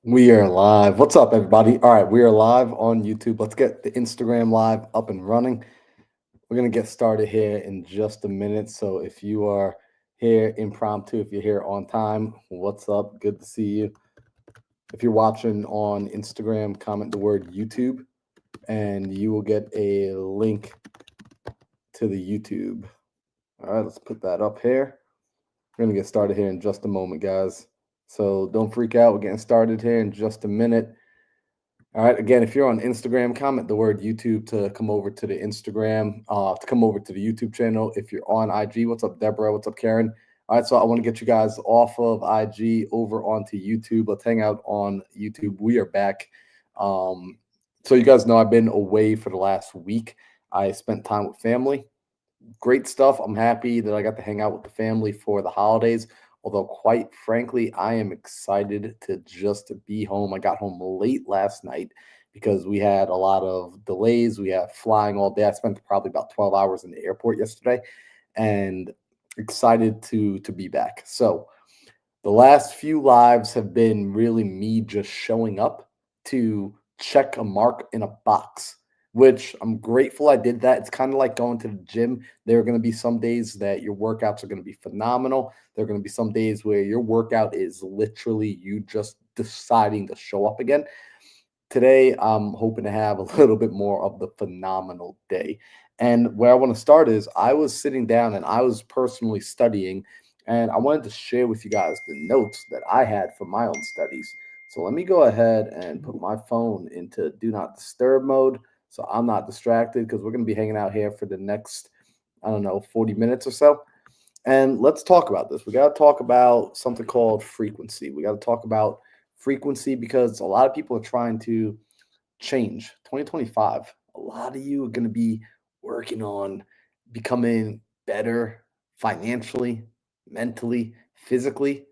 We are live. What's up, everybody? All right, we are live on YouTube. Let's get the Instagram live up and running. We're going to get started here in just a minute. So, if you are here impromptu, if you're here on time, what's up? Good to see you. If you're watching on Instagram, comment the word YouTube and you will get a link to the YouTube. All right, let's put that up here. We're going to get started here in just a moment, guys. So, don't freak out. We're getting started here in just a minute. All right. Again, if you're on Instagram, comment the word YouTube to come over to the Instagram, to come over to the YouTube channel. If you're on IG, what's up, Deborah? What's up, Karen? All right. So I want to get you guys off of IG over onto YouTube. Let's hang out on YouTube. We are back. So you guys know I've been away for the last week. I spent time with family. Great stuff. I'm happy that I got to hang out with the family for the holidays. Although, quite frankly, I am excited to just be home. I got home late last night because we had a lot of delays. We have flying all day. I spent probably about 12 hours in the airport yesterday and excited to be back. So, the last few lives have been really me just showing up to check a mark in a box, which I'm grateful I did that. It's kind of like going to the gym. There are going to be some days that your workouts are going to be phenomenal. There are going to be some days where your workout is literally you just deciding to show up again. Today, I'm hoping to have a little bit more of the phenomenal day. And where I want to start is I was sitting down and I was personally studying, and I wanted to share with you guys the notes that I had for my own studies. So let me go ahead and put my phone into do not disturb mode so I'm not distracted because we're going to be hanging out here for the next, I don't know, 40 minutes or so. And let's talk about this. We got to talk about something called frequency. We got to talk about frequency because a lot of people are trying to change. 2025, a lot of you are going to be working on becoming better financially, mentally, physically,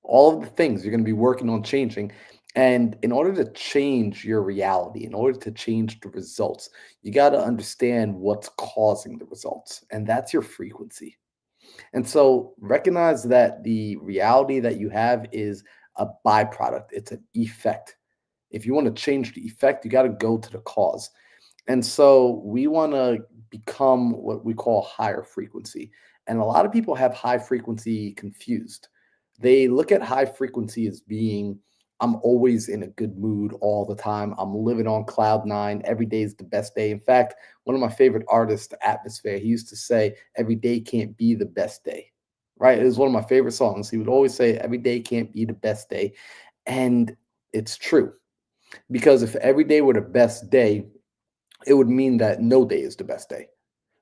all of the things you're going to be working on changing. And in order to change your reality, in order to change the results, you got to understand what's causing the results. And that's your frequency. And so recognize that the reality that you have is a byproduct, it's an effect. If you want to change the effect, you got to go to the cause. And so we want to become what we call higher frequency. And a lot of people have high frequency confused. They look at high frequency as being, I'm always in a good mood all the time. I'm living on cloud nine. Every day is the best day. In fact, one of my favorite artists, Atmosphere, he used to say, every day can't be the best day. Right? It was one of my favorite songs. He would always say, every day can't be the best day. And it's true. Because if every day were the best day, it would mean that no day is the best day,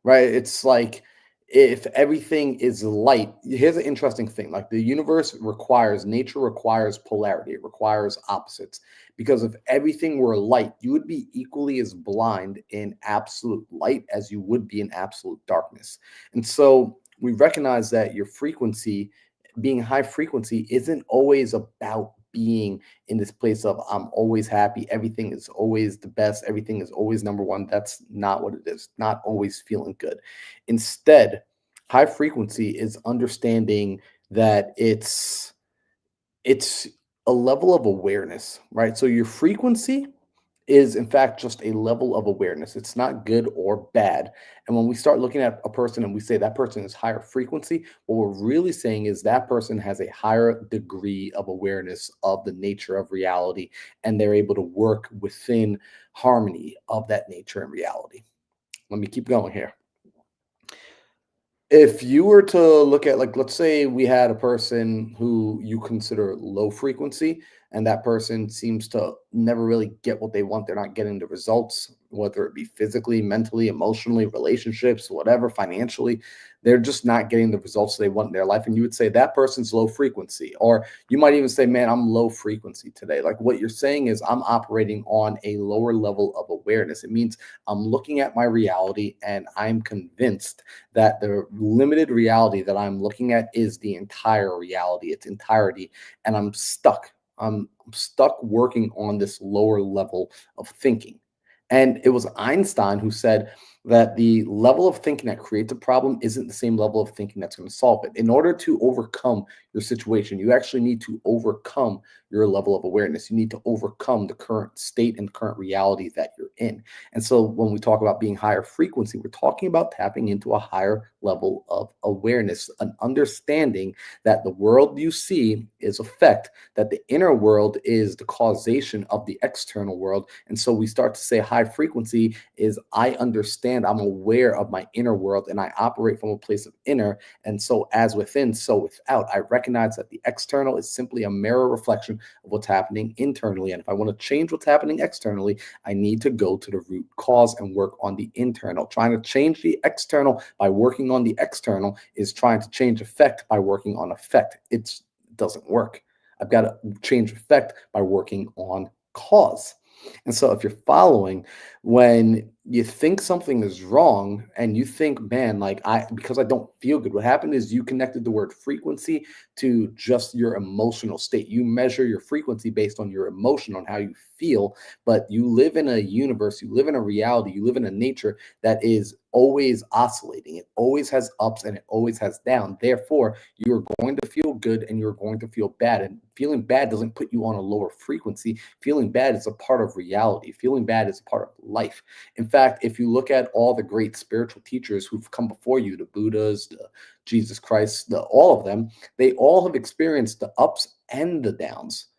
right? It's like if everything is light, here's an interesting thing. Like the universe requires, nature requires polarity, it requires opposites. Because if everything were light, you would be equally as blind in absolute light as you would be in absolute darkness. And so we recognize that your frequency, being high frequency, isn't always about being in this place of I'm always happy, everything is always the best, everything is always number one. That's not what it is. Not always feeling good. Instead, high frequency is understanding that it's a level of awareness, right? So your frequency is in fact just a level of awareness. It's not good or bad. And when we start looking at a person and we say that person is higher frequency, what we're really saying is that person has a higher degree of awareness of the nature of reality and they're able to work within harmony of that nature and reality. Let me keep going here. If you were to look at, like, let's say we had a person who you consider low frequency, and that person seems to never really get what they want. They're not getting the results, whether it be physically, mentally, emotionally, relationships, whatever, financially. They're just not getting the results they want in their life. And you would say that person's low frequency. Or you might even say, man, I'm low frequency today. Like what you're saying is I'm operating on a lower level of awareness. It means I'm looking at my reality and I'm convinced that the limited reality that I'm looking at is the entire reality, its entirety, and I'm stuck. I'm stuck working on this lower level of thinking. And it was Einstein who said, that the level of thinking that creates a problem isn't the same level of thinking that's going to solve it. In order to overcome your situation, you actually need to overcome your level of awareness. You need to overcome the current state and current reality that you're in. And so when we talk about being higher frequency, we're talking about tapping into a higher level of awareness, an understanding that the world you see is effect, that the inner world is the causation of the external world. And so we start to say high frequency is I understand, I'm aware of my inner world, and I operate from a place of inner. And so as within, so without, I recognize that the external is simply a mirror reflection of what's happening internally. And if I want to change what's happening externally, I need to go to the root cause and work on the internal. Trying to change the external by working on the external is trying to change effect by working on effect. It doesn't work. I've got to change effect by working on cause. And so if you're following, when you think something is wrong and you think, man, like because I don't feel good, what happened is you connected the word frequency to just your emotional state. You measure your frequency based on your emotion, on how you feel, but you live in a universe, you live in a reality, you live in a nature that is always oscillating. It always has ups and it always has down. Therefore, you're going to feel good and you're going to feel bad. And feeling bad doesn't put you on a lower frequency. Feeling bad is a part of reality. Feeling bad is a part of life. In fact, if you look at all the great spiritual teachers who've come before you, the Buddhas, the Jesus Christ, all of them, they all have experienced the ups and the downs.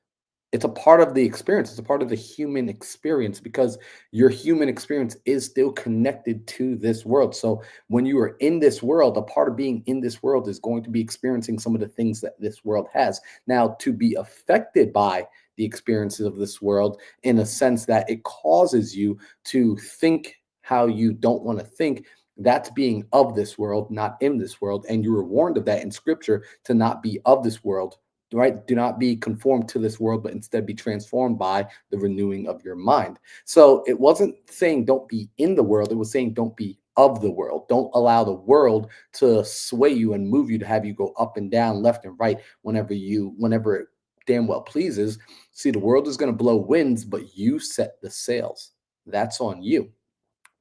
It's a part of the experience. It's a part of the human experience because your human experience is still connected to this world. So when you are in this world, a part of being in this world is going to be experiencing some of the things that this world has. Now, to be affected by the experiences of this world in a sense that it causes you to think how you don't want to think, that's being of this world, not in this world. And you were warned of that in scripture to not be of this world, right? Do not be conformed to this world, but instead be transformed by the renewing of your mind. So it wasn't saying don't be in the world, it was saying don't be of the world. Don't allow the world to sway you and move you to have you go up and down, left and right whenever it damn well pleases. See, the world is going to blow winds, but you set the sails. That's on you.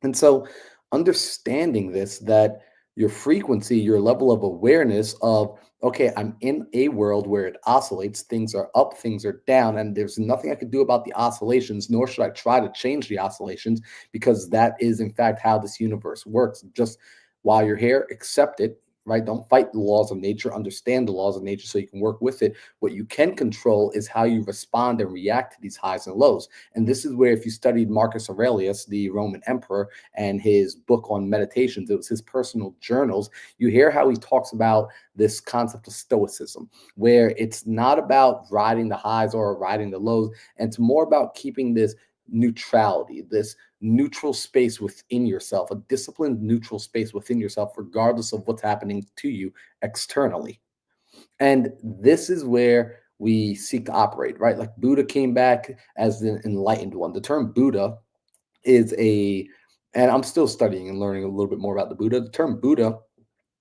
And so, understanding this, that your frequency, your level of awareness of, okay, I'm in a world where it oscillates, things are up, things are down, and there's nothing I could do about the oscillations, nor should I try to change the oscillations, because that is, in fact, how this universe works. Just while you're here, accept it. Right? Don't fight the laws of nature. Understand the laws of nature so you can work with it. What you can control is how you respond and react to these highs and lows. And this is where, if you studied Marcus Aurelius, the Roman emperor, and his book on meditations, it was his personal journals, you hear how he talks about this concept of stoicism, where it's not about riding the highs or riding the lows, and it's more about keeping this neutrality, this neutral space within yourself, a disciplined neutral space within yourself, regardless of what's happening to you externally. And this is where we seek to operate, right? Like Buddha came back as the enlightened one. The term Buddha is and I'm still studying and learning a little bit more about the Buddha. The term Buddha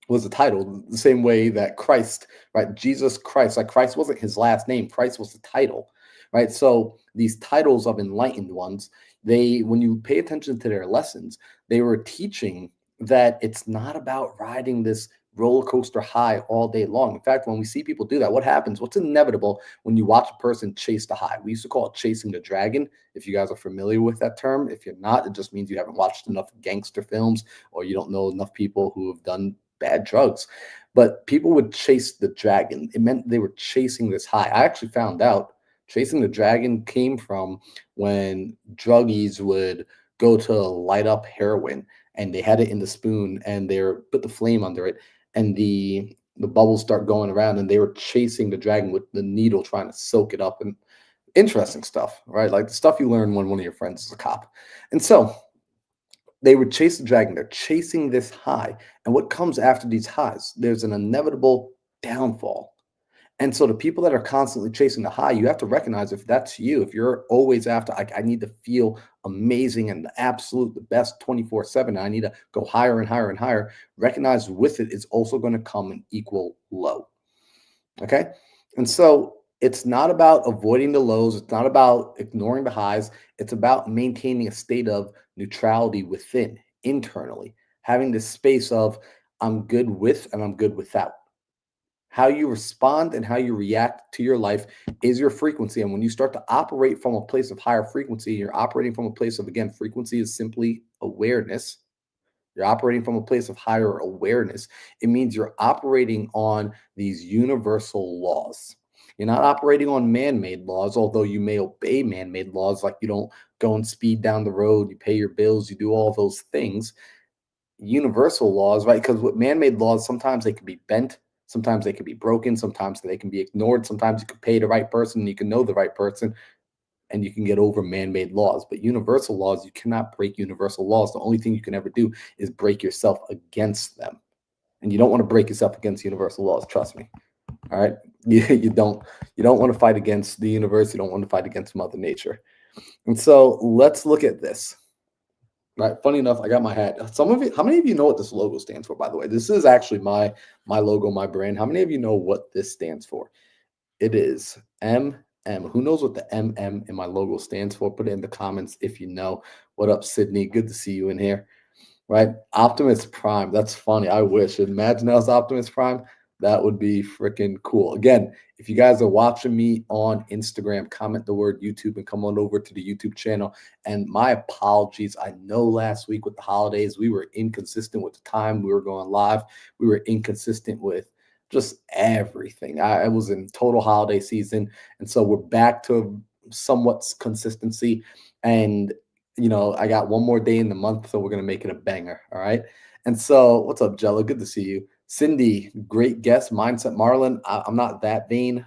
was a title, the same way that Christ, right? Jesus Christ, like Christ wasn't his last name, Christ was the title, right? So these titles of enlightened ones, when you pay attention to their lessons, they were teaching that it's not about riding this roller coaster high all day long. In fact, when we see people do that, what happens? What's inevitable when you watch a person chase the high? We used to call it chasing the dragon. If you guys are familiar with that term, if you're not, it just means you haven't watched enough gangster films or you don't know enough people who have done bad drugs. But people would chase the dragon. It meant they were chasing this high. I actually found out chasing the dragon came from when druggies would go to light up heroin and they had it in the spoon and they put the flame under it and the bubbles start going around and they were chasing the dragon with the needle trying to soak it up. And interesting stuff, right? Like the stuff you learn when one of your friends is a cop. And so they would chase the dragon. They're chasing this high. And what comes after these highs? There's an inevitable downfall. And so the people that are constantly chasing the high, you have to recognize if that's you, if you're always after, I need to feel amazing and the absolute, the best 24/7, I need to go higher and higher and higher, recognize with it is also going to come an equal low. Okay. And so it's not about avoiding the lows. It's not about ignoring the highs. It's about maintaining a state of neutrality within. internally, having this space of I'm good with and I'm good without. How you respond and how you react to your life is your frequency. And when you start to operate from a place of higher frequency, you're operating from a place of, again, frequency is simply awareness. You're operating from a place of higher awareness. It means you're operating on these universal laws. You're not operating on man made laws, although you may obey man made laws, like you don't go and speed down the road, you pay your bills, you do all those things. Universal laws, right? Because with man made laws, sometimes they can be bent, sometimes they can be broken, sometimes they can be ignored, sometimes you can pay the right person, and you can know the right person, and you can get over man-made laws. But universal laws, you cannot break universal laws. The only thing you can ever do is break yourself against them. And you don't want to break yourself against universal laws, trust me. All right. You don't want to fight against the universe. You don't want to fight against Mother Nature. And so let's look at this. Right. Funny enough, I got my hat. Some of you, how many of you know what this logo stands for, by the way? This is actually my logo, my brand. How many of you know what this stands for? It is MM. Who knows what the MM in my logo stands for? Put it in the comments if you know. What up, Sydney? Good to see you in here. Right? Optimus Prime. That's funny. I wish. Imagine that was Optimus Prime. That would be freaking cool. Again, if you guys are watching me on Instagram, comment the word YouTube and come on over to the YouTube channel. And my apologies. I know last week with the holidays, we were inconsistent with the time we were going live. We were inconsistent with just everything. I was in total holiday season. And so we're back to somewhat consistency. And I got one more day in the month, so we're gonna make it a banger. All right. And so, what's up, Jello? Good to see you. Cindy, great guest. Mindset Marlin. I'm not that vain.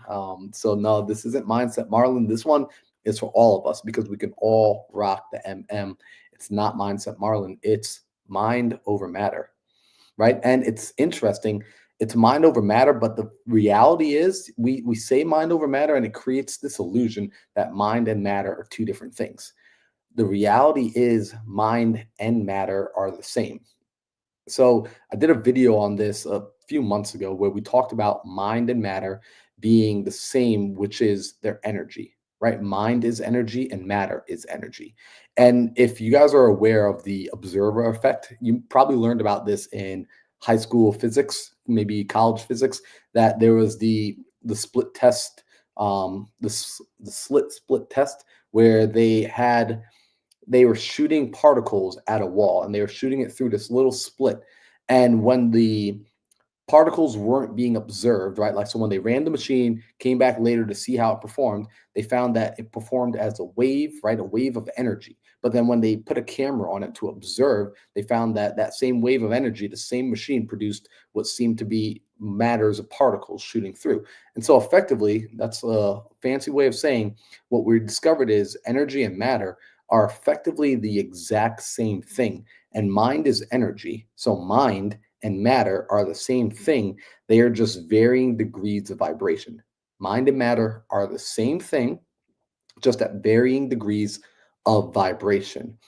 So no, this isn't Mindset Marlin. This one is for all of us because we can all rock the MM. It's not Mindset Marlin. It's mind over matter, right? And it's interesting. It's mind over matter, but the reality is we say mind over matter, and it creates this illusion that mind and matter are two different things. The reality is mind and matter are the same. So I did a video on this a few months ago where we talked about mind and matter being the same, which is their energy, right? Mind is energy and matter is energy. And if you guys are aware of the observer effect, you probably learned about this in high school physics, maybe college physics, that there was the split test, the split test where they were shooting particles at a wall and they were shooting it through this little split. And when the particles weren't being observed, right? Like, so when they ran the machine, came back later to see how it performed, they found that it performed as a wave, right? A wave of energy. But then when they put a camera on it to observe, they found that that same wave of energy, the same machine produced what seemed to be matters of particles shooting through. And so effectively, that's a fancy way of saying what we discovered is energy and matter are effectively the exact same thing. And mind is energy. So mind and matter are the same thing. They are just varying degrees of vibration. Mind and matter are the same thing, just at varying degrees of vibration.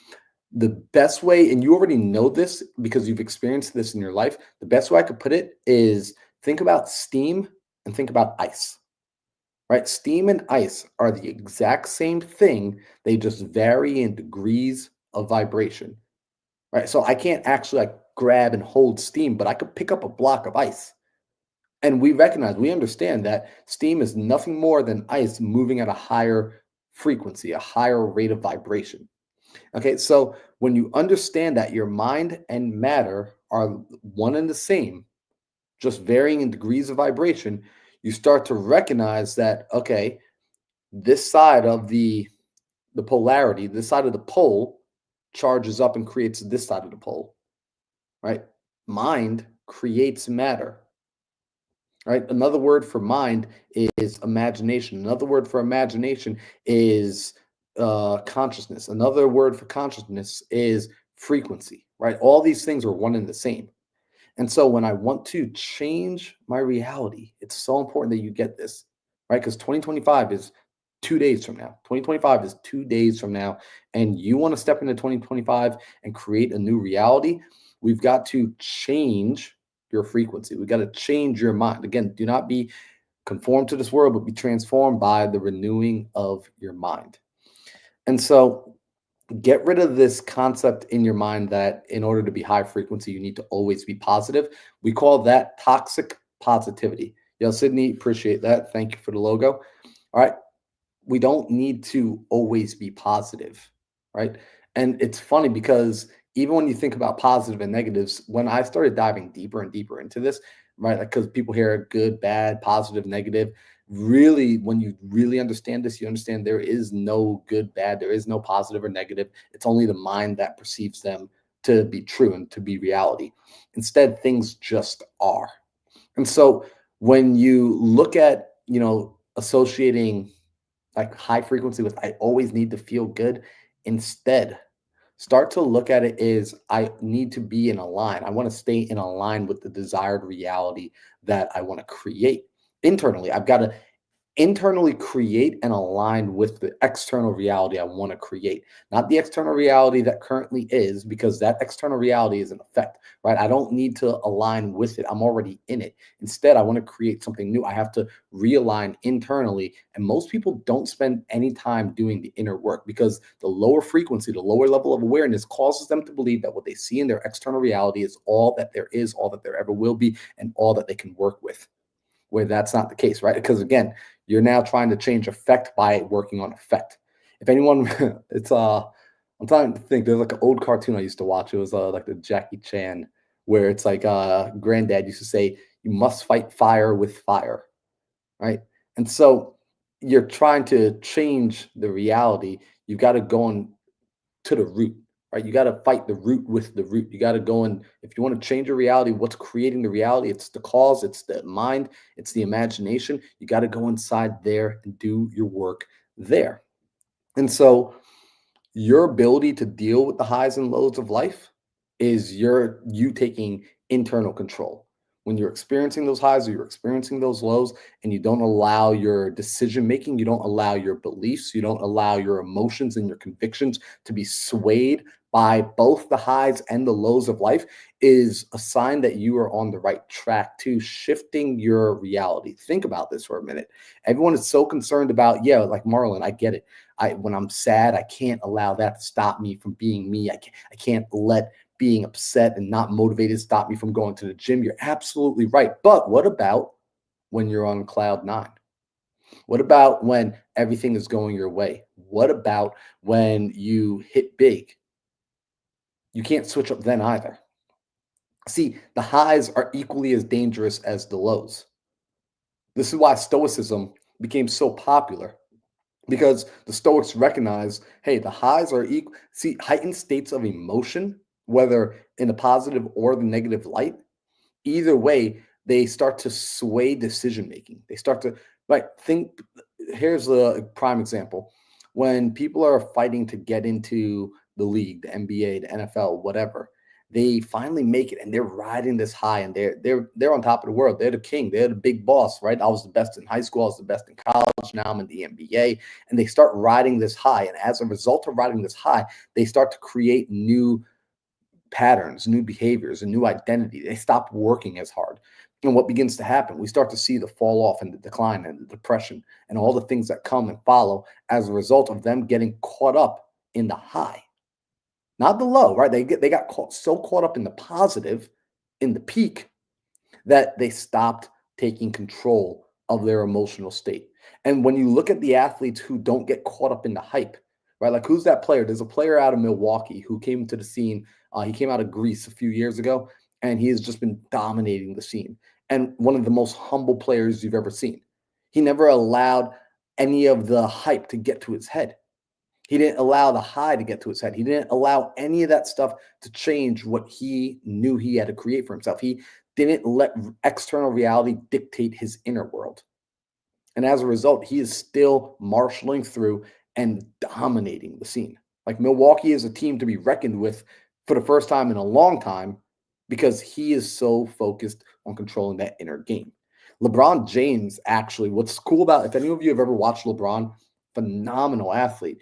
The best way, and you already know this because you've experienced this in your life, the best way I could put it is think about steam and think about ice, right? Steam and ice are the exact same thing. They just vary in degrees of vibration, right? So I can't actually like grab and hold steam, but I could pick up a block of ice. And we understand that steam is nothing more than ice moving at a higher frequency, a higher rate of vibration. Okay, so when you understand that your mind and matter are one and the same, just varying in degrees of vibration, you start to recognize that, okay, this side of the polarity, this side of the pole charges up and creates this side of the pole, right? Mind creates matter, right? Another word for mind is imagination. Another word for imagination is consciousness. Another word for consciousness is frequency, right? All these things are one and the same. And so when I want to change my reality, it's so important that you get this, right? Because 2025 is 2 days from now. 2025 is 2 days from now. And you want to step into 2025 and create a new reality. We've got to change your frequency. We've got to change your mind. Again, do not be conformed to this world, but be transformed by the renewing of your mind. And so Get rid of this concept in your mind that in order to be high frequency, you need to always be positive. We call that toxic positivity. Yo, Sydney, appreciate that. Thank you for the logo. All right. We don't need to always be positive, right? And it's funny because even when you think about positive and negatives, when I started diving deeper and deeper into this, right? Like, because people hear good, bad, positive, negative. Really, when you really understand this, you understand there is no good, bad, there is no positive or negative. It's only the mind that perceives them to be true and to be reality. Instead, things just are. And so when you look at, associating like high frequency with I always need to feel good. Instead, start to look at it as I need to be in a line. I want to stay in a line with the desired reality that I want to create internally. I've got to internally create and align with the external reality I want to create, not the external reality that currently is, because that external reality is an effect, right? I don't need to align with it. I'm already in it. Instead, I want to create something new. I have to realign internally. And most people don't spend any time doing the inner work because the lower frequency, the lower level of awareness causes them to believe that what they see in their external reality is all that there is, all that there ever will be, and all that they can work with, where that's not the case, right? Because again, you're now trying to change effect by working on effect. If anyone, it's I'm trying to think. There's like an old cartoon I used to watch. It was like the Jackie Chan, where it's like granddad used to say, "You must fight fire with fire," right? And so you're trying to change the reality. You've got to go on to the root, right? You got to fight the root with the root. You got to go and if you want to change your reality, what's creating the reality? It's the cause, it's the mind, it's the imagination. You got to go inside there and do your work there. And so your ability to deal with the highs and lows of life is you taking internal control. When you're experiencing those highs or you're experiencing those lows and you don't allow your decision making, you don't allow your beliefs, you don't allow your emotions and your convictions to be swayed by both the highs and the lows of life, is a sign that you are on the right track to shifting your reality. Think about this for a minute. Everyone is so concerned about, yeah, like Marlon, I get it. When I'm sad, I can't allow that to stop me from being me. I can't let being upset and not motivated stop me from going to the gym. You're absolutely right. But what about when you're on cloud nine? What about when everything is going your way? What about when you hit big? You can't switch up then either. See, the highs are equally as dangerous as the lows. This is why Stoicism became so popular, because the Stoics recognize, hey, the highs are equal. See, heightened states of emotion, whether in the positive or the negative light, either way, they start to sway decision making. They start to think. Here's a prime example: when people are fighting to get into the league, the NBA, the NFL, whatever, they finally make it and they're riding this high and they're on top of the world. They're the king. They're the big boss, right? I was the best in high school. I was the best in college. Now I'm in the NBA, and they start riding this high. And as a result of riding this high, they start to create new patterns, new behaviors, a new identity. They stop working as hard. And what begins to happen? We start to see the fall off and the decline and the depression and all the things that come and follow as a result of them getting caught up in the high, not the low, right? They got so caught up in the positive, in the peak, that they stopped taking control of their emotional state. And when you look at the athletes who don't get caught up in the hype, right? Like, who's that player? There's a player out of Milwaukee who came to the scene. He came out of Greece a few years ago, and he has just been dominating the scene. And one of the most humble players you've ever seen. He never allowed any of the hype to get to his head. He didn't allow the high to get to his head. He didn't allow any of that stuff to change what he knew he had to create for himself. He didn't let external reality dictate his inner world. And as a result, he is still marshaling through and dominating the scene. Like, Milwaukee is a team to be reckoned with for the first time in a long time because he is so focused on controlling that inner game. LeBron James, actually, what's cool about, if any of you have ever watched LeBron, phenomenal athlete.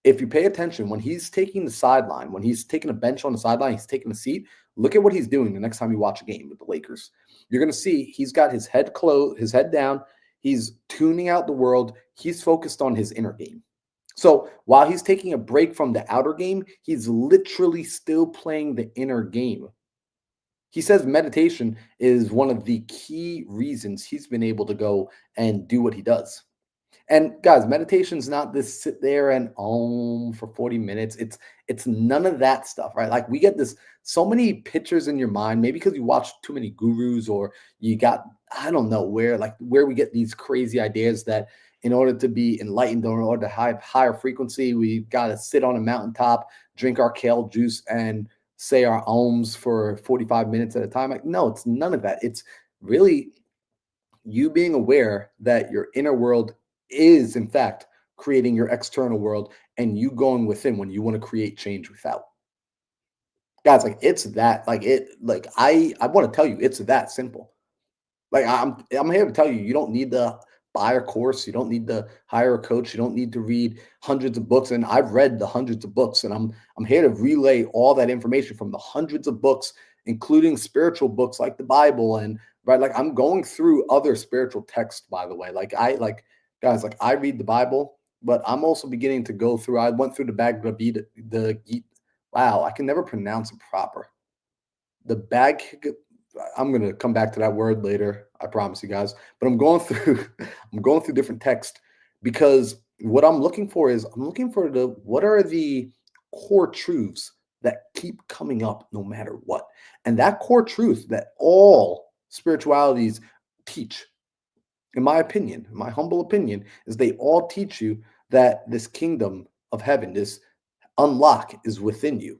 If you pay attention, when he's taking the sideline, when he's taking a bench on the sideline, he's taking a seat, look at what he's doing the next time you watch a game with the Lakers. You're going to see he's got his head closed, his head down. He's tuning out the world. He's focused on his inner game. So while he's taking a break from the outer game, he's literally still playing the inner game. He says meditation is one of the key reasons he's been able to go and do what he does. And guys, meditation's not this sit there and for 40 minutes. It's none of that stuff, right? Like we get this so many pictures in your mind, maybe because you watch too many gurus or you got, I don't know where we get these crazy ideas that in order to be enlightened or in order to have higher frequency, we got to sit on a mountaintop, drink our kale juice and say our ohms for 45 minutes at a time. Like, no, it's none of that. It's really you being aware that your inner world is in fact creating your external world and you going within when you want to create change without. Guys, like it's that like it like I want to tell you it's that simple. Like I'm here to tell you, you don't need to buy a course, you don't need to hire a coach, you don't need to read hundreds of books. And I've read the hundreds of books, and I'm here to relay all that information from the hundreds of books, including spiritual books like the Bible. And right, like I'm going through other spiritual texts, by the way. Like guys, like I read the Bible, but I'm also beginning to go through. I went through the Bhagavad Gita, wow, I can never pronounce it proper. The bag I'm going to come back to that word later, I promise you guys. But I'm going through I'm going through different text because what I'm looking for is I'm looking for the what are the core truths that keep coming up no matter what. And that core truth that all spiritualities teach, in my opinion, in my humble opinion, is they all teach you that this kingdom of heaven, this unlock is within you,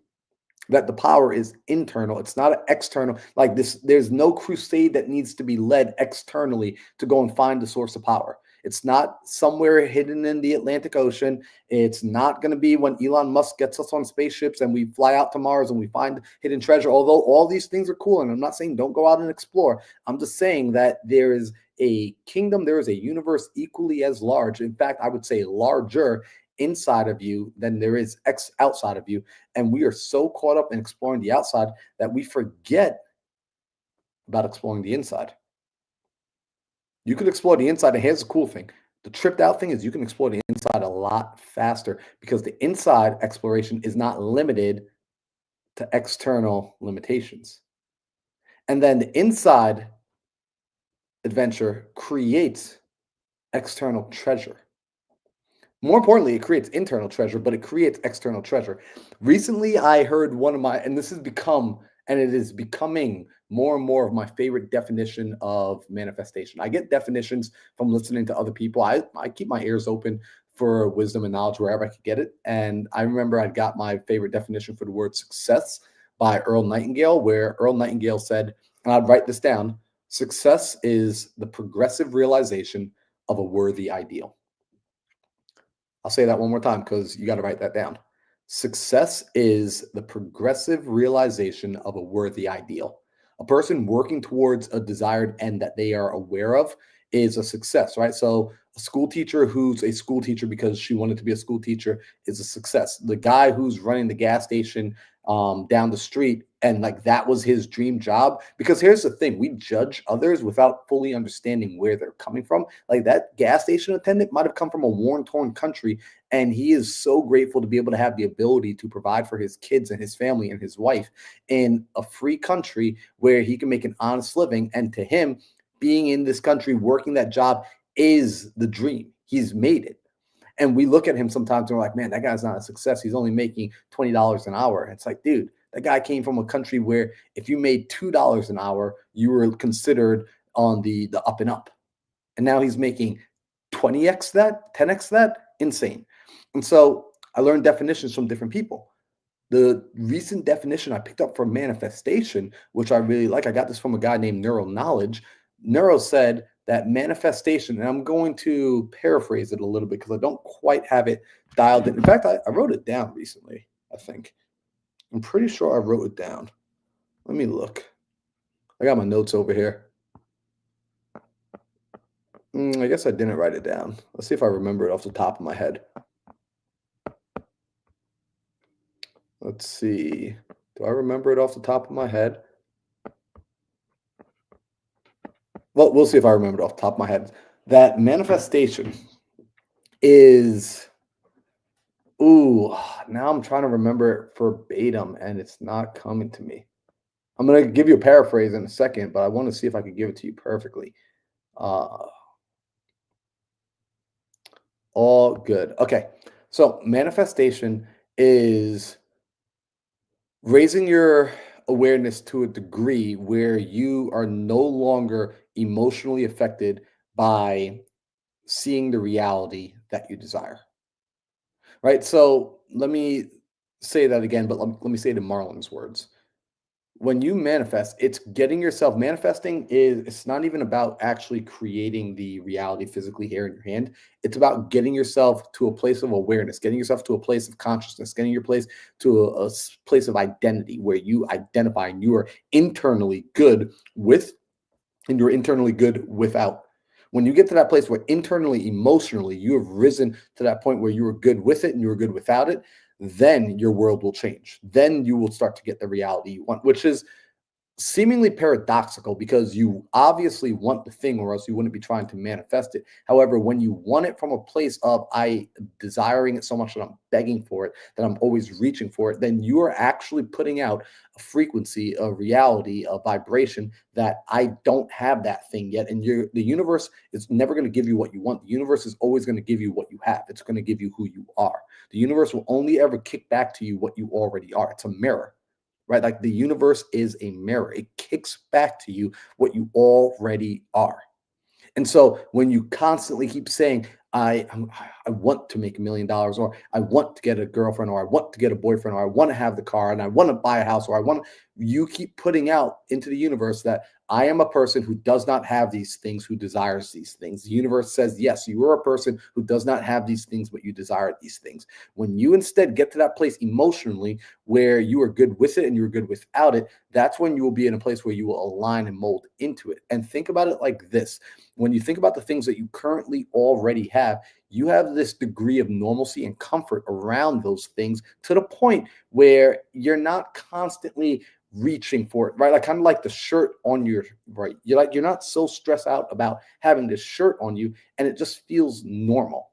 that the power is internal. It's not external. Like this, there's no crusade that needs to be led externally to go and find the source of power. It's not somewhere hidden in the Atlantic Ocean. It's not going to be when Elon Musk gets us on spaceships and we fly out to Mars and we find hidden treasure. Although all these things are cool, and I'm not saying don't go out and explore. I'm just saying that there is a kingdom, there is a universe equally as large. In fact, I would say larger inside of you than there is outside of you. And we are so caught up in exploring the outside that we forget about exploring the inside. You can explore the inside, and here's the cool thing. The tripped out thing is you can explore the inside a lot faster because the inside exploration is not limited to external limitations. And then the inside adventure creates external treasure. More importantly, it creates internal treasure, but it creates external treasure. Recently, I heard one of my, and this has become, and it is becoming more and more of my favorite definition of manifestation. I get definitions from listening to other people. I keep my ears open for wisdom and knowledge wherever I could get it. And I remember I got my favorite definition for the word success by Earl Nightingale, where Earl Nightingale said, and I'd write this down: success is the progressive realization of a worthy ideal. I'll say that one more time because you got to write that down. Success is the progressive realization of a worthy ideal. A person working towards a desired end that they are aware of is a success, right? So a school teacher who's a school teacher because she wanted to be a school teacher is a success. The guy who's running the gas station down the street and like that was his dream job. Because here's the thing, we judge others without fully understanding where they're coming from. Like that gas station attendant might have come from a war torn country, and he is so grateful to be able to have the ability to provide for his kids and his family and his wife in a free country where he can make an honest living. And to him, being in this country working that job is the dream. He's made it. And we look at him sometimes and we're like, man, that guy's not a success. He's only making $20 an hour. It's like, dude, that guy came from a country where if you made $2 an hour, you were considered on the up and up. And now he's making 20x that, 10x that. Insane. And so I learned definitions from different people. The recent definition I picked up for manifestation, which I really like, I got this from a guy named Neuro Knowledge. Neuro said that manifestation, and I'm going to paraphrase it a little bit because I don't quite have it dialed in. In fact, I wrote it down recently, I think. I'm pretty sure I wrote it down. Let me look. I got my notes over here. I guess I didn't write it down. Let's see if I remember it off the top of my head. Let's see. Do I remember it off the top of my head? Well, we'll see if I remember it off the top of my head. That manifestation is Ooh, now I'm trying to remember it verbatim and it's not coming to me. I'm gonna give you a paraphrase in a second, but I want to see if I can give it to you perfectly. Uh, all good. Okay. So manifestation is raising your awareness to a degree where you are no longer emotionally affected by seeing the reality that you desire. Right. So let me say that again, but let me say it in Marlon's words. When you manifest, it's getting yourself manifesting is it's not even about actually creating the reality physically here in your hand. It's about getting yourself to a place of awareness, getting yourself to a place of consciousness, getting your place to place of identity where you identify and you are internally good with and you're internally good without. When you get to that place where internally, emotionally, you have risen to that point where you are good with it and you're good without it, then your world will change. Then you will start to get the reality you want, which is seemingly paradoxical because you obviously want the thing or else you wouldn't be trying to manifest it. However, when you want it from a place of I desiring it so much that I'm begging for it, that I'm always reaching for it, then you are actually putting out a frequency, a reality, a vibration that I don't have that thing yet. And the universe is never going to give you what you want. The universe is always going to give you what you have. It's going to give you who you are. The universe will only ever kick back to you what you already are. It's a mirror, right? Like the universe is a mirror. It kicks back to you what you already are. And so when you constantly keep saying, I want to make $1 million, or I want to get a girlfriend, or I want to get a boyfriend, or I want to have the car, and I want to buy a house, or I want to, you keep putting out into the universe that I am a person who does not have these things, who desires these things. The universe says, yes, you are a person who does not have these things, but you desire these things. When you instead get to that place emotionally where you are good with it and you're good without it, that's when you will be in a place where you will align and mold into it. And think about it like this: when you think about the things that you currently already have, you have this degree of normalcy and comfort around those things to the point where you're not constantly reaching for it, right? Like kind of like the shirt on your right. You're not so stressed out about having this shirt on you, and it just feels normal.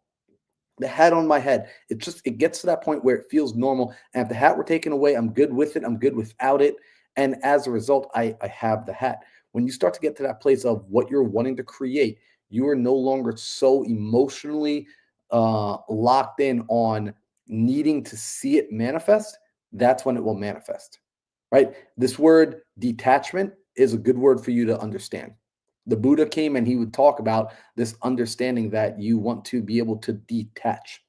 The hat on my head, it gets to that point where it feels normal. And if the hat were taken away, I'm good with it. I'm good without it. And as a result, I have the hat. When you start to get to that place of what you're wanting to create, you are no longer so emotionally locked in on needing to see it manifest. That's when it will manifest, right? This word detachment is a good word for you to understand. The Buddha came and he would talk about this understanding that you want to be able to detach.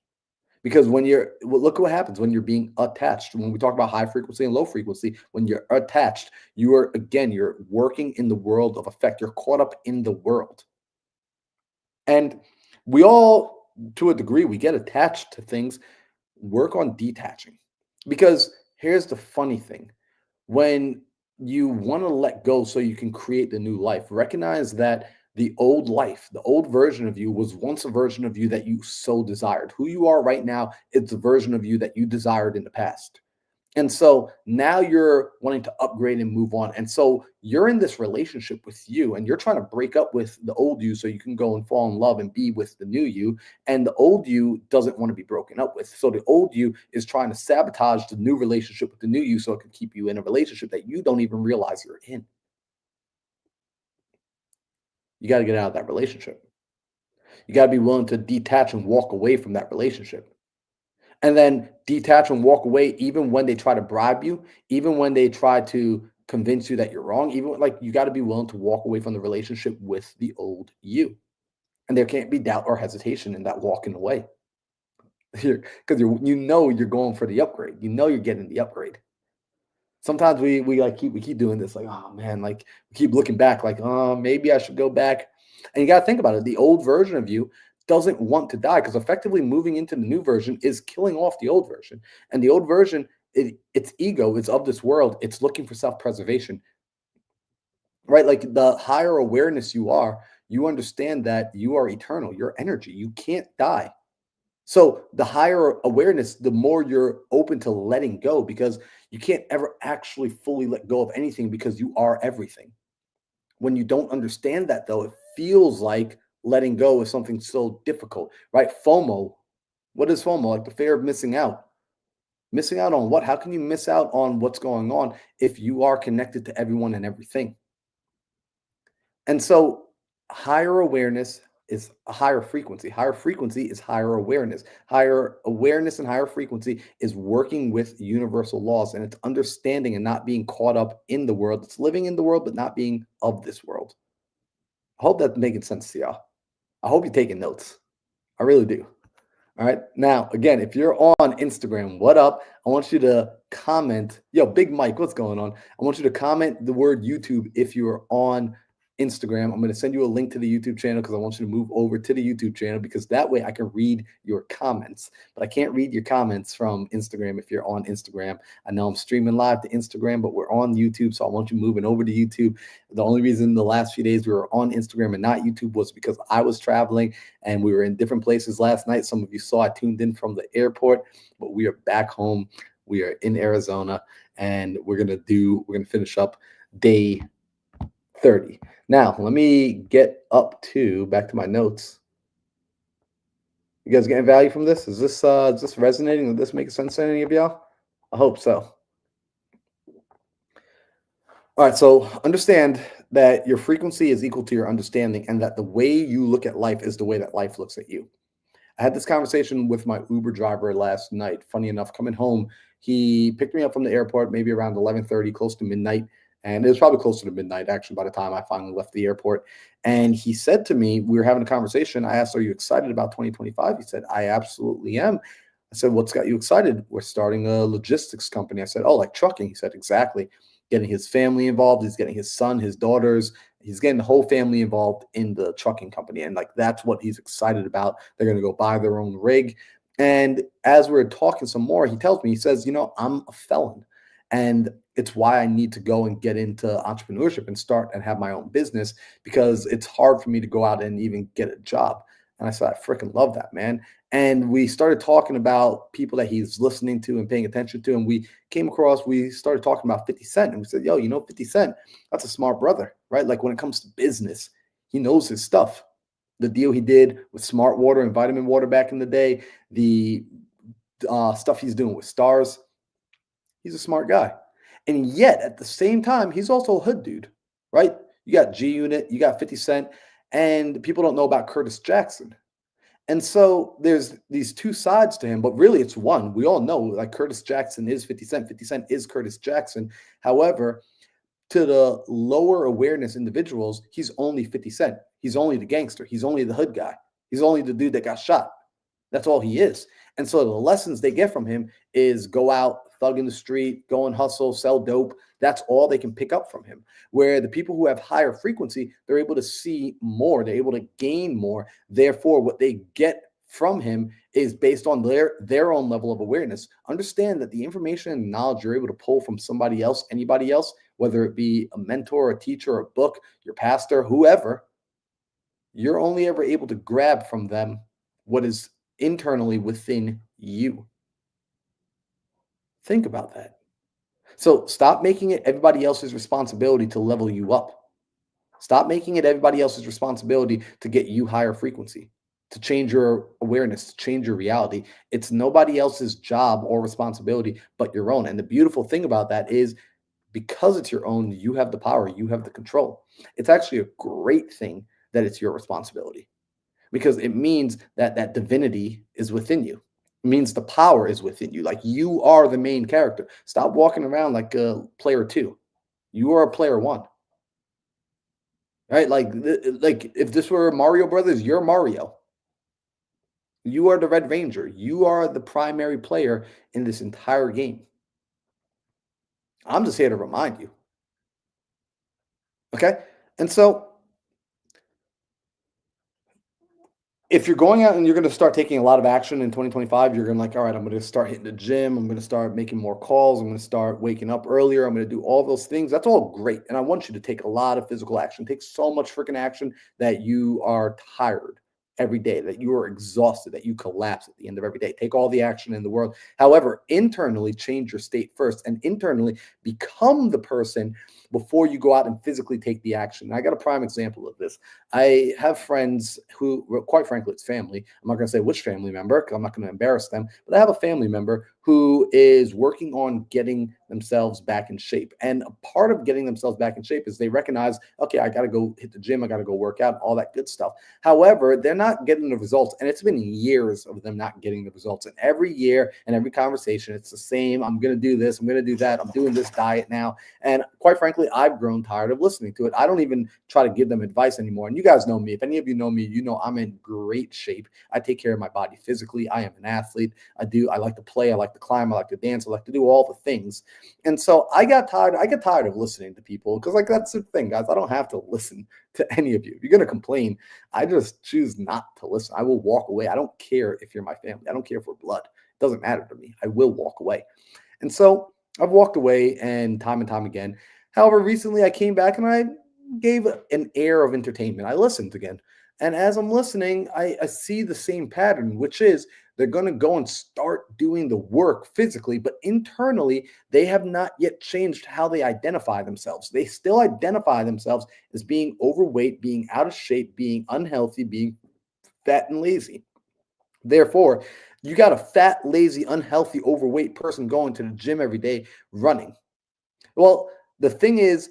Because when you're, well, look what happens when you're being attached. When we talk about high frequency and low frequency, when you're attached, you are, again, you're working in the world of effect. You're caught up in the world. And we all, to a degree, we get attached to things. Work on detaching. Because here's the funny thing: when you want to let go so you can create the new life, recognize that the old life, the old version of you was once a version of you that you so desired. Who you are right now, it's a version of you that you desired in the past. And so now you're wanting to upgrade and move on. And so you're in this relationship with you and you're trying to break up with the old you so you can go and fall in love and be with the new you. And the old you doesn't want to be broken up with. So the old you is trying to sabotage the new relationship with the new you so it can keep you in a relationship that you don't even realize you're in. You got to get out of that relationship. You got to be willing to detach and walk away from that relationship. And then detach and walk away even when they try to bribe you, even when they try to convince you that you're wrong, even like you got to be willing to walk away from the relationship with the old you. And there can't be doubt or hesitation in that walking away. Because you're going for the upgrade. You know you're getting the upgrade. Sometimes we like keep doing this, like, oh man, like we keep looking back, like, oh, maybe I should go back. And you got to think about it. The old version of you doesn't want to die because effectively moving into the new version is killing off the old version. And the old version, its ego is of this world. It's looking for self-preservation, right? Like the higher awareness you are, you understand that you are eternal. You're energy. You can't die. So the higher awareness, the more you're open to letting go because you can't ever actually fully let go of anything because you are everything. When you don't understand that, though, it feels like letting go is something so difficult, right? FOMO. What is FOMO? Like the fear of missing out. Missing out on what? How can you miss out on what's going on if you are connected to everyone and everything? And so higher awareness is a higher frequency. Higher frequency is higher awareness. Higher awareness and higher frequency is working with universal laws, and it's understanding and not being caught up in the world. It's living in the world, but not being of this world. I hope that's making sense to y'all. I hope you're taking notes. I really do. All right. Now, again, if you're on Instagram, what up? I want you to comment. Yo, Big Mike, what's going on? I want you to comment the word YouTube if you are on Instagram. I'm going to send you a link to the YouTube channel because I want you to move over to the YouTube channel because that way I can read your comments. But I can't read your comments from Instagram if you're on Instagram. I know I'm streaming live to Instagram, but we're on YouTube. So I want you moving over to YouTube. The only reason the last few days we were on Instagram and not YouTube was because I was traveling and we were in different places last night. Some of you saw I tuned in from the airport, but we are back home. We are in Arizona and we're going to finish up day 30. Now, let me get back to my notes. You guys getting value from this? Is this resonating? Does this make sense to any of y'all? I hope so. All right, so understand that your frequency is equal to your understanding and that the way you look at life is the way that life looks at you. I had this conversation with my Uber driver last night. Funny enough, coming home, he picked me up from the airport maybe around 11:30, close to midnight. And it was probably closer to midnight, actually, by the time I finally left the airport. And he said to me, we were having a conversation. I asked, "Are you excited about 2025?" He said, "I absolutely am." I said, "What's got you excited?" "We're starting a logistics company." I said, "Oh, like trucking?" He said, "Exactly." Getting his family involved. He's getting his son, his daughters. He's getting the whole family involved in the trucking company. And like, that's what he's excited about. They're going to go buy their own rig. And as we're talking some more, he tells me, he says, "I'm a felon. And it's why I need to go and get into entrepreneurship and start and have my own business because it's hard for me to go out and even get a job." And I said, "I freaking love that, man." And we started talking about people that he's listening to and paying attention to. And we started talking about 50 Cent. And we said, "Yo, 50 Cent, that's a smart brother, right? Like when it comes to business, he knows his stuff." The deal he did with Smart Water and Vitamin Water back in the day, the stuff he's doing with Stars, he's a smart guy. And yet at the same time, he's also a hood dude, right? You got G Unit, you got 50 Cent, and people don't know about Curtis Jackson. And so there's these two sides to him, but really it's one. We all know like Curtis Jackson is 50 Cent, 50 Cent is Curtis Jackson. However, to the lower awareness individuals, he's only 50 Cent. He's only the gangster. He's only the hood guy. He's only the dude that got shot. That's all he is. And so the lessons they get from him is go out, thug in the street, go and hustle, sell dope. That's all they can pick up from him. Where the people who have higher frequency, they're able to see more, they're able to gain more. Therefore, what they get from him is based on their own level of awareness. Understand that the information and knowledge you're able to pull from somebody else, anybody else, whether it be a mentor, a teacher, a book, your pastor, whoever, you're only ever able to grab from them what is internally within you. Think about that. So stop making it everybody else's responsibility to level you up. Stop making it everybody else's responsibility to get you higher frequency, to change your awareness, to change your reality. It's nobody else's job or responsibility but your own. And the beautiful thing about that is because it's your own, you have the power, you have the control. It's actually a great thing that it's your responsibility because it means that that divinity is within you. It means the power is within you. Like you are the main character. Stop walking around like a player two. You are a player one, right? Like if this were Mario Brothers, you're Mario. You are the Red Ranger. You are the primary player in this entire game. I'm just here to remind you. Okay. And so if you're going out and you're going to start taking a lot of action in 2025, you're going to like, all right, I'm going to start hitting the gym. I'm going to start making more calls. I'm going to start waking up earlier. I'm going to do all those things. That's all great. And I want you to take a lot of physical action. Take so much freaking action that you are tired every day, that you are exhausted, that you collapse at the end of every day. Take all the action in the world. However, internally change your state first, and internally become the person before you go out and physically take the action. And I got a prime example of this. I have friends who, well, quite frankly, it's family. I'm not going to say which family member because I'm not going to embarrass them, but I have a family member who is working on getting themselves back in shape. And a part of getting themselves back in shape is they recognize, okay, I got to go hit the gym, I got to go work out, all that good stuff. However, they're not getting the results. And it's been years of them not getting the results. And every year and every conversation, it's the same. I'm going to do this, I'm going to do that, I'm doing this diet now. And quite frankly, I've grown tired of listening to it. I don't even try to give them advice anymore. And you guys know me. If any of you know me, you know I'm in great shape. I take care of my body physically. I am an athlete. I like to play. I like to climb. I like to dance. I like to do all the things. And so I get tired of listening to people because, like, that's the thing, guys. I don't have to listen to any of you. If you're going to complain, I just choose not to listen. I will walk away. I don't care if you're my family. I don't care if we're blood. It doesn't matter to me. I will walk away. And so I've walked away and time again. However, recently I came back and I gave an air of entertainment. I listened again. And as I'm listening, I see the same pattern, which is they're going to go and start doing the work physically, but internally, they have not yet changed how they identify themselves. They still identify themselves as being overweight, being out of shape, being unhealthy, being fat and lazy. Therefore, you got a fat, lazy, unhealthy, overweight person going to the gym every day running. Well, the thing is,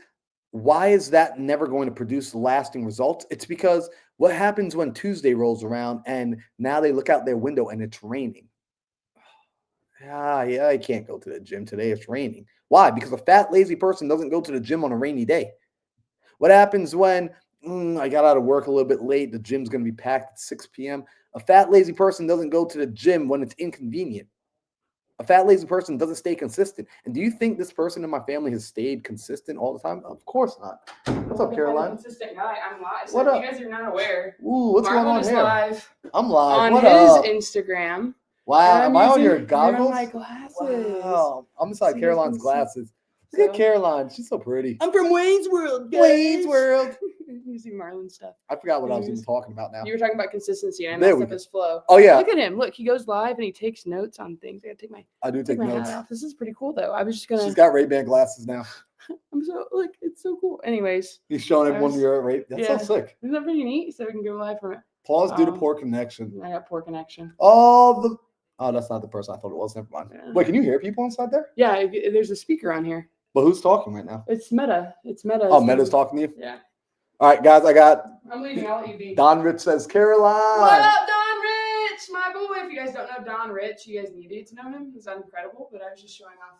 why is that never going to produce lasting results? It's because what happens when Tuesday rolls around and now they look out their window and it's raining? Yeah, I can't go to the gym today. It's raining. Why? Because a fat, lazy person doesn't go to the gym on a rainy day. What happens when I got out of work a little bit late? The gym's going to be packed at 6 p.m. A fat, lazy person doesn't go to the gym when it's inconvenient. A fat, lazy person doesn't stay consistent. And do you think this person in my family has stayed consistent all the time? Of course not. What's up, Caroline? I'm a consistent guy. I'm live. So What up? You guys are not aware. Ooh, what's going on Marlon is here? live I'm live. on What his up? Instagram. Wow, am I on your You're goggles? on my glasses. Wow, I'm inside So you Caroline's can see- glasses. Look at Caroline. She's so pretty. I'm from Wayne's World, guys. Wayne's World. You see Marlon stuff. I forgot what I was even talking about now. You were talking about consistency, and I There messed we up go. his flow. Oh, yeah. Look at him. Look, he goes live and he takes notes on things. I gotta take my I do take my notes. hat off. This is pretty cool, though. I was just gonna. She's got Ray-Ban glasses now. I'm so look. It's so cool. Anyways, He's showing everyone your Ray. That's so sick. Isn't that pretty neat? So we can go live from it. Pause due to poor connection. I got poor connection. Oh, that's not the person I thought it was. Never mind. Yeah. Wait, can you hear people inside there? Yeah, there's a speaker on here. But who's talking right now? It's Meta. It's Meta. Oh, Meta's talking to you? Yeah. All right, guys, I'm leaving. I'll let you be. Don Rich says, Caroline. What up, Don Rich? My boy. If you guys don't know Don Rich, you guys needed to know him. He's incredible. But I was just showing off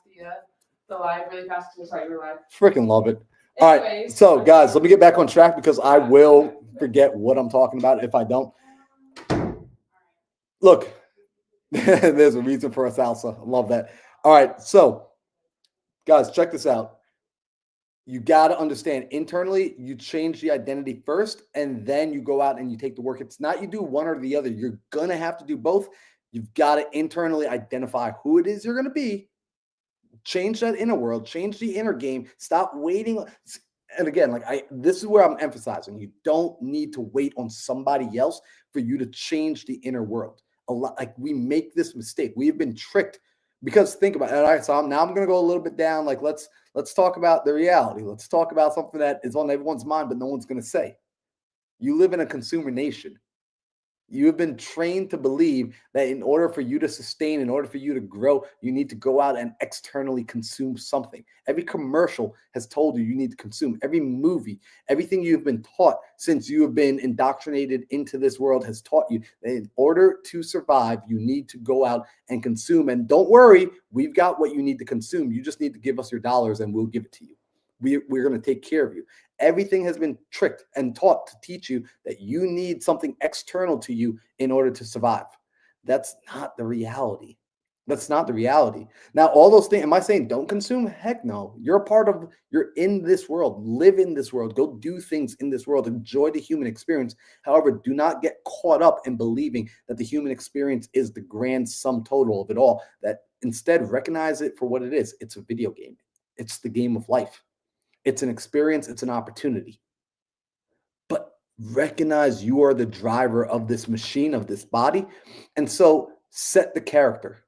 the live really fast because I saw you were live. Freaking love it. All right, so guys, let me get back on track because I will forget what I'm talking about if I don't. Look, there's a reason for a salsa. I love that. All right, so guys, check this out. You got to understand, internally, you change the identity first, and then you go out and you take the work. It's not you do one or the other. You're going to have to do both. You've got to internally identify who it is you're going to be. Change that inner world. Change the inner game. Stop waiting. And again, this is where I'm emphasizing. You don't need to wait on somebody else for you to change the inner world. A lot, we make this mistake. We have been tricked. Because think about it. All right, so I'm going to go a little bit down. Let's talk about the reality. Let's talk about something that is on everyone's mind, but no one's going to say. You live in a consumer nation. You have been trained to believe that in order for you to sustain, in order for you to grow, you need to go out and externally consume something. Every commercial has told you need to consume. Every movie, everything you've been taught since you have been indoctrinated into this world has taught you that in order to survive, you need to go out and consume. And don't worry, we've got what you need to consume. You just need to give us your dollars and we'll give it to you. We're going to take care of you. Everything has been tricked and taught to teach you that you need something external to you in order to survive. That's not the reality. That's not the reality. Now, all those things, am I saying don't consume? Heck no. You're in this world. Live in this world. Go do things in this world. Enjoy the human experience. However, do not get caught up in believing that the human experience is the grand sum total of it all. That instead, recognize it for what it is. It's a video game. It's the game of life. It's an experience. It's an opportunity. But Recognize you are the driver of this machine, of this body. And so set the character.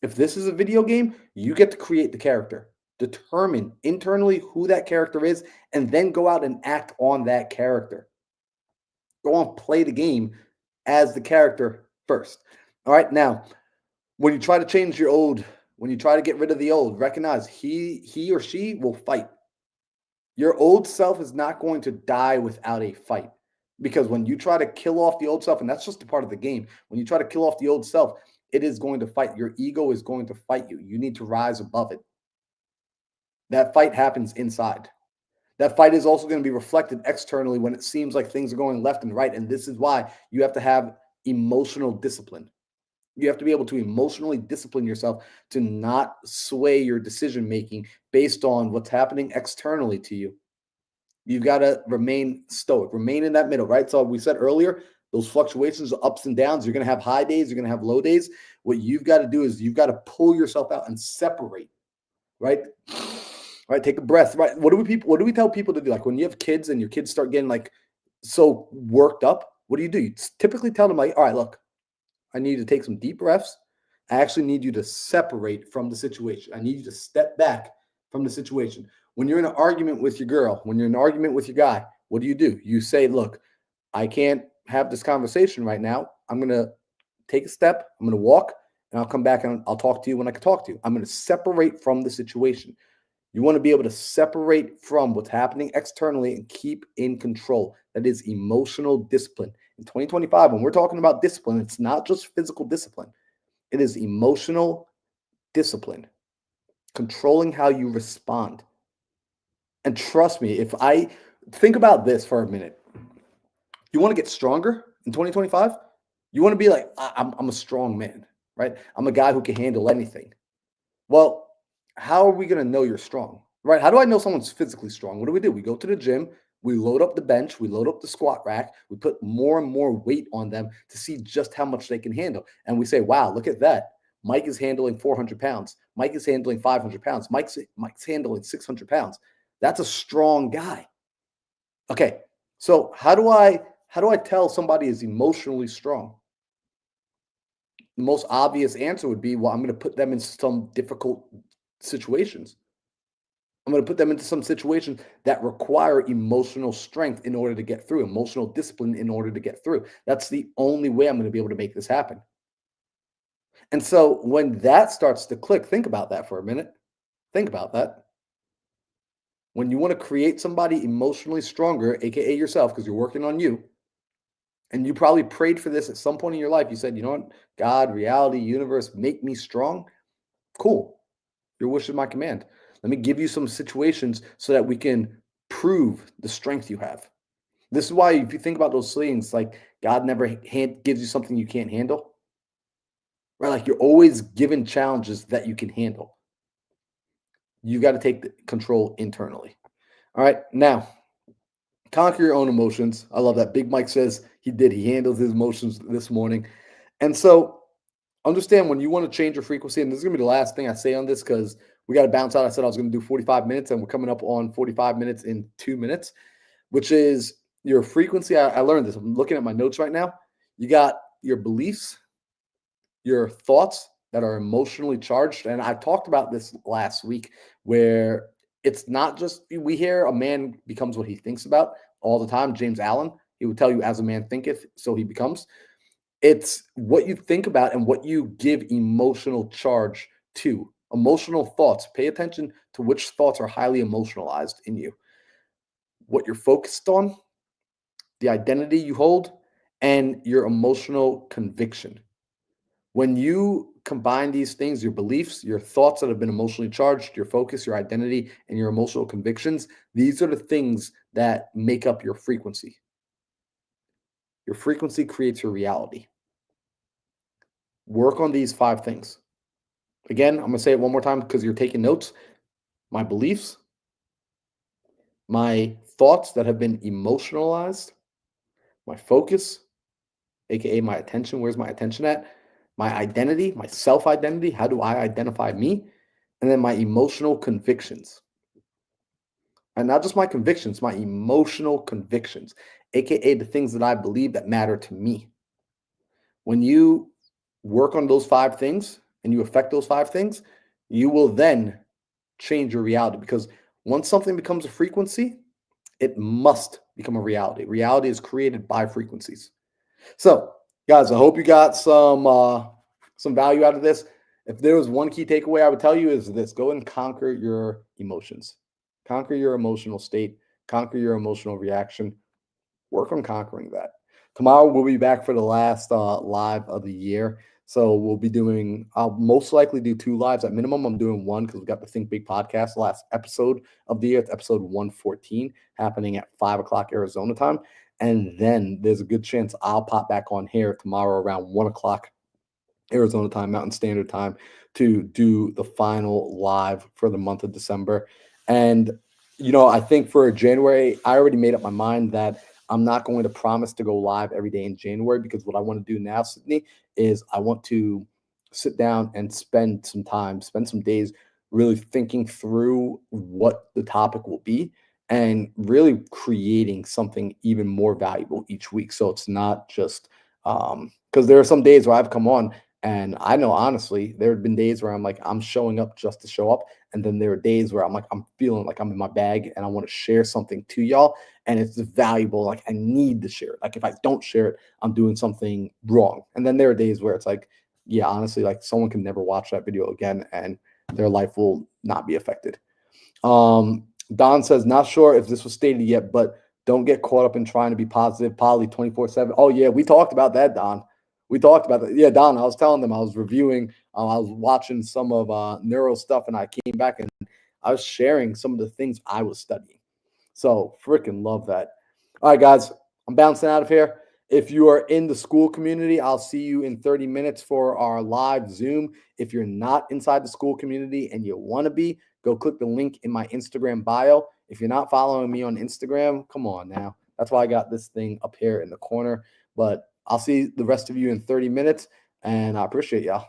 If this is a video game, you get to create the character. Determine internally who that character is, and then go out and act on that character. Go on, play the game as the character first. All right. Now, when you try to change your old, when you try to get rid of the old, recognize he or she will fight. Your old self is not going to die without a fight. Because when you try to kill off the old self, and that's just a part of the game, when you try to kill off the old self, it is going to fight. Your ego is going to fight you. You need to rise above it. That fight happens inside. That fight is also going to be reflected externally when it seems like things are going left and right. And this is why you have to have emotional discipline. You have to be able to emotionally discipline yourself to not sway your decision making based on what's happening externally to you. You've got to remain stoic, remain in that middle, right? So we said earlier, those fluctuations, ups and downs, you're going to have high days, you're going to have low days. What you've got to do is you've got to pull yourself out and separate, right? Right, take a breath, right? What do we tell people to do? Like when you have kids and your kids start getting like so worked up, what do? You typically tell them like, all right, look, I need you to take some deep breaths. I actually need you to separate from the situation. I need you to step back from the situation. When you're in an argument with your girl, when you're in an argument with your guy, what do? You say, look, I can't have this conversation right now. I'm going to take a step. I'm going to walk and I'll come back and I'll talk to you when I can talk to you. I'm going to separate from the situation. You want to be able to separate from what's happening externally and keep in control. That is emotional discipline. In 2025, when we're talking about discipline, it's not just physical discipline. It is emotional discipline, controlling how you respond. And trust me, if I think about this for a minute, you want to get stronger in 2025? You want to be like, I'm a strong man, right? I'm a guy who can handle anything. Well, how are we going to know you're strong, right? How do I know someone's physically strong? What do? We go to the gym, we load up the bench, we load up the squat rack, we put more and more weight on them to see just how much they can handle. And we say, wow, look at that. Mike is handling 400 pounds. Mike is handling 500 pounds. Mike's handling 600 pounds. That's a strong guy. Okay, so how do I tell somebody is emotionally strong? The most obvious answer would be, well, I'm going to put them in some difficult situations. I'm going to put them into some situations that require emotional strength in order to get through, emotional discipline in order to get through. That's the only way I'm going to be able to make this happen. And so when that starts to click, think about that for a minute. Think about that. When you want to create somebody emotionally stronger, aka yourself, because you're working on you, and you probably prayed for this at some point in your life. You said, you know what? God, reality, universe, make me strong. Cool. Your wish is my command. Let me give you some situations so that we can prove the strength you have. This is why if you think about those things, like God never gives you something you can't handle, right? Like you're always given challenges that you can handle. You got to take the control internally. All right. Now, conquer your own emotions. I love that. Big Mike says he did. He handled his emotions this morning. And so understand when you want to change your frequency, and this is going to be the last thing I say on this because we got to bounce out. I said I was going to do 45 minutes, and we're coming up on 45 minutes in 2 minutes, which is your frequency. I learned this. I'm looking at my notes right now. You got your beliefs, your thoughts that are emotionally charged. And I talked about this last week where it's not just we hear a man becomes what he thinks about all the time. James Allen, he would tell you as a man thinketh, so he becomes. It's what you think about and what you give emotional charge to. Emotional thoughts. Pay attention to which thoughts are highly emotionalized in you. What you're focused on, the identity you hold, and your emotional conviction. When you combine these things, your beliefs, your thoughts that have been emotionally charged, your focus, your identity, and your emotional convictions, these are the things that make up your frequency. Your frequency creates your reality. Work on these 5 things. Again, I'm going to say it one more time because you're taking notes. My beliefs, my thoughts that have been emotionalized, my focus, aka my attention. Where's my attention at? My identity, my self-identity. How do I identify me? And then my emotional convictions. And not just my convictions, my emotional convictions. aka the things that I believe that matter to me. When you work on those 5 things and you affect those 5 things, you will then change your reality, because once something becomes a frequency, it must become a reality. Reality is created by frequencies. So, guys, I hope you got some value out of this. If there was one key takeaway I would tell you is this: go and conquer your emotions. Conquer your emotional state, conquer your emotional reaction. Work on conquering that. Tomorrow we'll be back for the last live of the year. So we'll be doing, I'll most likely do 2 lives at minimum. I'm doing one because we got the Think Big podcast, last episode of the year. It's episode 114, happening at 5 o'clock Arizona time. And then there's a good chance I'll pop back on here tomorrow around 1 o'clock Arizona time, Mountain Standard Time, to do the final live for the month of December. And, I think for January, I already made up my mind that I'm not going to promise to go live every day in January, because what I want to do now, Sydney, is I want to sit down and spend some days really thinking through what the topic will be and really creating something even more valuable each week. So it's not just because there are some days where I've come on and I know honestly, there have been days where I'm like, I'm showing up just to show up. And then there are days where I'm like, I'm feeling like I'm in my bag and I want to share something to y'all. And it's valuable. Like, I need to share it. Like, if I don't share it, I'm doing something wrong. And then there are days where it's like, yeah, honestly, like someone can never watch that video again and their life will not be affected. Don says, not sure if this was stated yet, but don't get caught up in trying to be positive, poly 24/7. Oh, yeah, we talked about that, Don. We talked about that. Yeah, Don, I was telling them I was reviewing, I was watching some of neuro stuff, and I came back and I was sharing some of the things I was studying. So freaking love that. All right, guys, I'm bouncing out of here. If you are in the school community, I'll see you in 30 minutes for our live Zoom. If you're not inside the school community and you want to be, go click the link in my Instagram bio. If you're not following me on Instagram, come on now. That's why I got this thing up here in the corner. But I'll see the rest of you in 30 minutes, and I appreciate y'all.